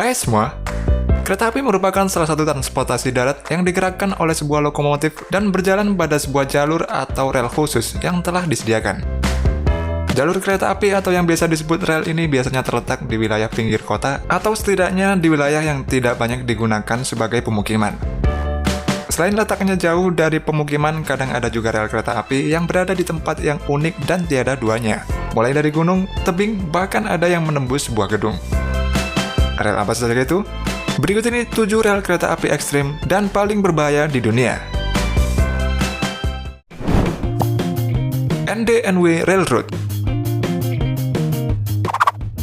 Hai semua, kereta api merupakan salah satu transportasi darat yang digerakkan oleh sebuah lokomotif dan berjalan pada sebuah jalur atau rel khusus yang telah disediakan. Jalur kereta api atau yang biasa disebut rel ini biasanya terletak di wilayah pinggir kota atau setidaknya di wilayah yang tidak banyak digunakan sebagai pemukiman. Selain letaknya jauh dari pemukiman, kadang ada juga rel kereta api yang berada di tempat yang unik dan tiada duanya. Mulai dari gunung, tebing, bahkan ada yang menembus sebuah gedung. Rel apa saja itu? Berikut ini 7 rel kereta api ekstrim dan paling berbahaya di dunia. NDNW Railroad.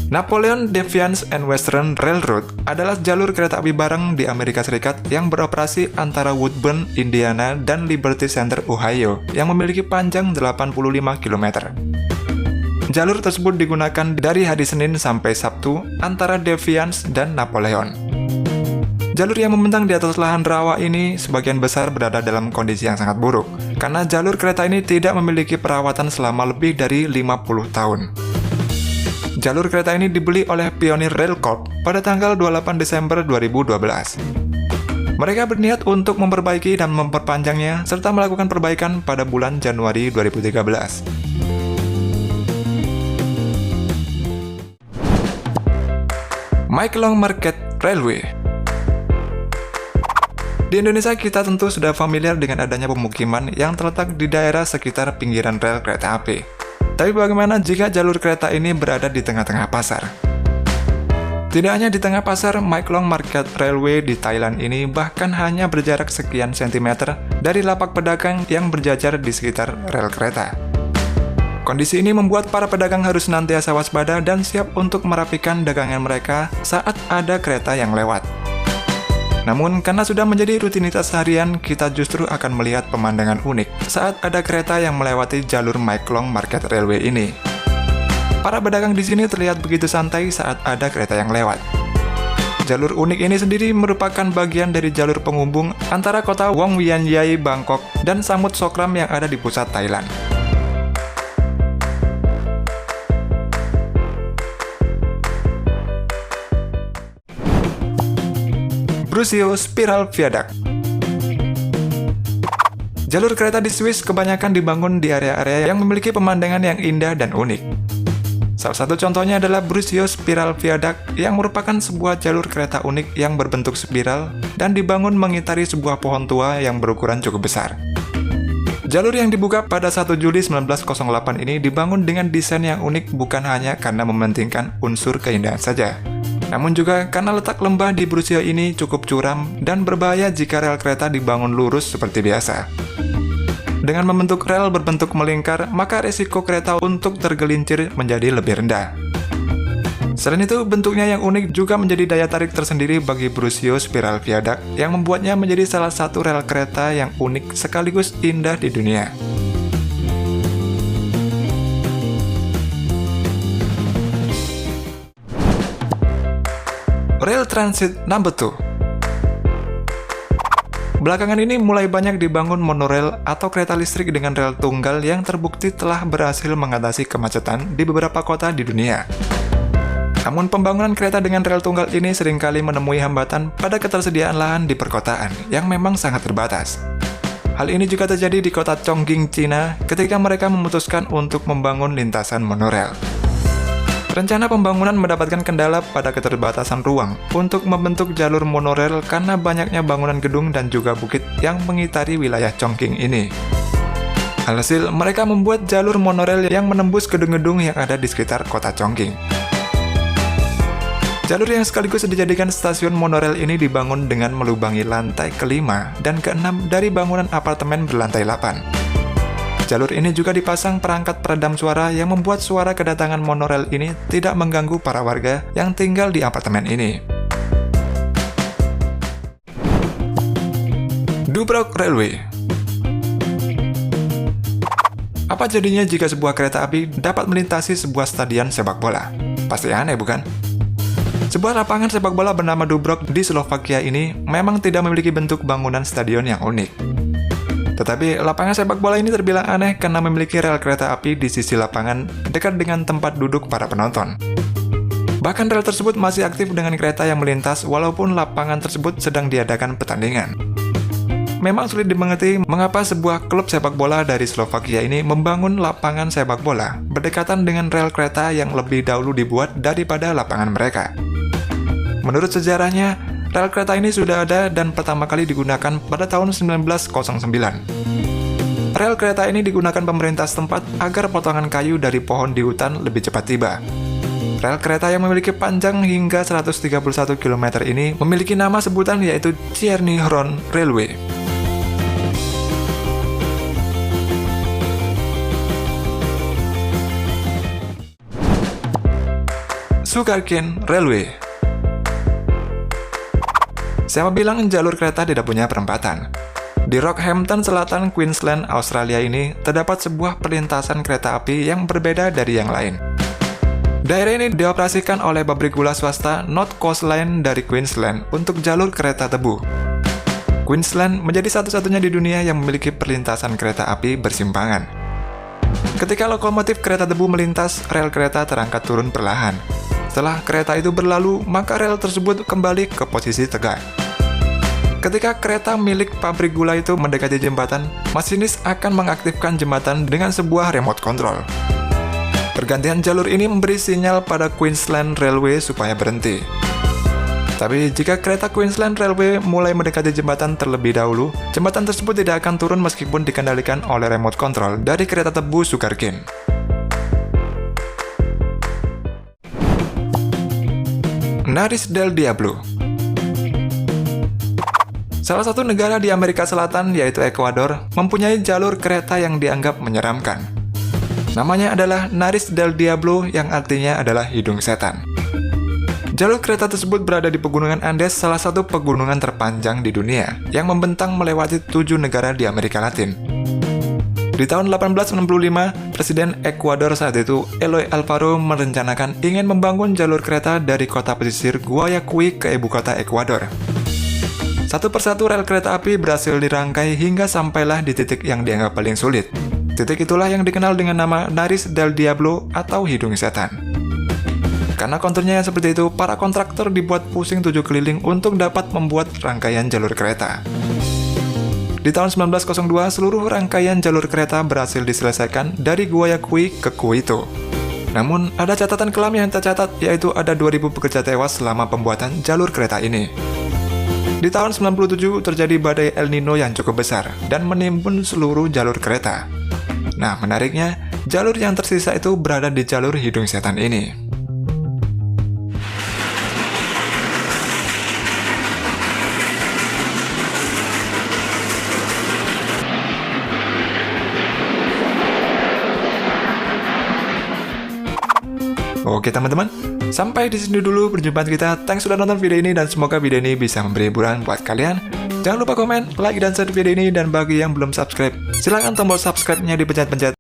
Napoleon Defiance and Western Railroad adalah jalur kereta api bareng di Amerika Serikat yang beroperasi antara Woodburn, Indiana, dan Liberty Center, Ohio, yang memiliki panjang 85 km. Jalur tersebut digunakan dari hari Senin sampai Sabtu antara Defiance dan Napoleon. Jalur yang membentang di atas lahan rawa ini sebagian besar berada dalam kondisi yang sangat buruk, karena jalur kereta ini tidak memiliki perawatan selama lebih dari 50 tahun. Jalur kereta ini dibeli oleh Pioneer Rail Corp pada tanggal 28 Desember 2012. Mereka berniat untuk memperbaiki dan memperpanjangnya, serta melakukan perbaikan pada bulan Januari 2013. Mike Long Market Railway. Di Indonesia kita tentu sudah familiar dengan adanya pemukiman yang terletak di daerah sekitar pinggiran rel kereta api. Tapi bagaimana jika jalur kereta ini berada di tengah-tengah pasar? Tidak hanya di tengah pasar, Mike Long Market Railway di Thailand ini bahkan hanya berjarak sekian sentimeter dari lapak pedagang yang berjajar di sekitar rel kereta. Kondisi ini membuat para pedagang harus senantiasa waspada dan siap untuk merapikan dagangan mereka saat ada kereta yang lewat. Namun, karena sudah menjadi rutinitas harian, kita justru akan melihat pemandangan unik saat ada kereta yang melewati jalur Mike Long Market Railway ini. Para pedagang di sini terlihat begitu santai saat ada kereta yang lewat. Jalur unik ini sendiri merupakan bagian dari jalur penghubung antara kota Wong Vian Yai, Bangkok, dan Samut Sokram yang ada di pusat Thailand. Brusio Spiral Viaduct. Jalur kereta di Swiss kebanyakan dibangun di area-area yang memiliki pemandangan yang indah dan unik. Salah satu contohnya adalah Brusio Spiral Viaduct yang merupakan sebuah jalur kereta unik yang berbentuk spiral dan dibangun mengitari sebuah pohon tua yang berukuran cukup besar. Jalur yang dibuka pada 1 Juli 1908 ini dibangun dengan desain yang unik bukan hanya karena mementingkan unsur keindahan saja, namun juga karena letak lembah di Brusio ini cukup curam dan berbahaya jika rel kereta dibangun lurus seperti biasa. Dengan membentuk rel berbentuk melingkar, maka resiko kereta untuk tergelincir menjadi lebih rendah. Selain itu, bentuknya yang unik juga menjadi daya tarik tersendiri bagi Brusio Spiral Viaduct yang membuatnya menjadi salah satu rel kereta yang unik sekaligus indah di dunia. Rail Transit Number 2. Belakangan ini mulai banyak dibangun monorail atau kereta listrik dengan rel tunggal yang terbukti telah berhasil mengatasi kemacetan di beberapa kota di dunia. Namun pembangunan kereta dengan rel tunggal ini seringkali menemui hambatan pada ketersediaan lahan di perkotaan yang memang sangat terbatas. Hal ini juga terjadi di kota Chongqing, Cina ketika mereka memutuskan untuk membangun lintasan monorail. Rencana pembangunan mendapatkan kendala pada keterbatasan ruang untuk membentuk jalur monorail karena banyaknya bangunan gedung dan juga bukit yang mengitari wilayah Chongqing ini. Alhasil, mereka membuat jalur monorail yang menembus gedung-gedung yang ada di sekitar kota Chongqing. Jalur yang sekaligus dijadikan stasiun monorail ini dibangun dengan melubangi lantai ke-5 dan ke-6 dari bangunan apartemen berlantai 8. Jalur ini juga dipasang perangkat peredam suara yang membuat suara kedatangan monorail ini tidak mengganggu para warga yang tinggal di apartemen ini. Dubrok Railway. Apa jadinya jika sebuah kereta api dapat melintasi sebuah stadion sepak bola? Pasti aneh, bukan? Sebuah lapangan sepak bola bernama Dubrok di Slovakia ini memang tidak memiliki bentuk bangunan stadion yang unik. Tetapi lapangan sepak bola ini terbilang aneh karena memiliki rel kereta api di sisi lapangan dekat dengan tempat duduk para penonton. Bahkan rel tersebut masih aktif dengan kereta yang melintas walaupun lapangan tersebut sedang diadakan pertandingan. Memang sulit dimengerti mengapa sebuah klub sepak bola dari Slovakia ini membangun lapangan sepak bola berdekatan dengan rel kereta yang lebih dahulu dibuat daripada lapangan mereka. Menurut sejarahnya, rel kereta ini sudah ada dan pertama kali digunakan pada tahun 1909. Rel kereta ini digunakan pemerintah setempat agar potongan kayu dari pohon di hutan lebih cepat tiba. Rel kereta yang memiliki panjang hingga 131 km ini memiliki nama sebutan yaitu Černý Hron Railway. Sugarcane Railway. Siapa bilang jalur kereta tidak punya perempatan? Di Rockhampton Selatan, Queensland, Australia ini terdapat sebuah perlintasan kereta api yang berbeda dari yang lain. Daerah ini dioperasikan oleh pabrik gula swasta North Coast Line dari Queensland untuk jalur kereta tebu. Queensland menjadi satu-satunya di dunia yang memiliki perlintasan kereta api bersimpangan. Ketika lokomotif kereta tebu melintas, rel kereta terangkat turun perlahan. Setelah kereta itu berlalu, maka rel tersebut kembali ke posisi tegak. Ketika kereta milik pabrik gula itu mendekati jembatan, masinis akan mengaktifkan jembatan dengan sebuah remote control. Pergantian jalur ini memberi sinyal pada Queensland Railway supaya berhenti. Tapi jika kereta Queensland Railway mulai mendekati jembatan terlebih dahulu, jembatan tersebut tidak akan turun meskipun dikendalikan oleh remote control dari kereta tebu Sugarcane. Naris del Diablo. Salah satu negara di Amerika Selatan, yaitu Ekuador, mempunyai jalur kereta yang dianggap menyeramkan. Namanya adalah Naris del Diablo, yang artinya adalah hidung setan. Jalur kereta tersebut berada di Pegunungan Andes, salah satu pegunungan terpanjang di dunia, yang membentang melewati 7 negara di Amerika Latin. Di tahun 1865, Presiden Ekuador saat itu, Eloy Alfaro, merencanakan ingin membangun jalur kereta dari kota pesisir Guayaquil ke ibu kota Ekuador. Satu persatu rel kereta api berhasil dirangkai hingga sampailah di titik yang dianggap paling sulit. Titik itulah yang dikenal dengan nama Naris del Diablo atau hidung setan. Karena konturnya yang seperti itu, para kontraktor dibuat pusing 7 keliling untuk dapat membuat rangkaian jalur kereta. Di tahun 1902, seluruh rangkaian jalur kereta berhasil diselesaikan dari Guayaquil ke Quito. Namun, ada catatan kelam yang tercatat, yaitu ada 2.000 pekerja tewas selama pembuatan jalur kereta ini. Di tahun 97 terjadi badai El Nino yang cukup besar dan menimbun seluruh jalur kereta. Nah, menariknya, jalur yang tersisa itu berada di jalur hidung setan ini. Oke teman-teman, sampai di sini dulu perjumpaan kita. Thanks sudah nonton video ini dan semoga video ini bisa memberi hiburan buat kalian. Jangan lupa komen, like, dan share video ini, dan bagi yang belum subscribe, silahkan tombol subscribe-nya dipencet-pencet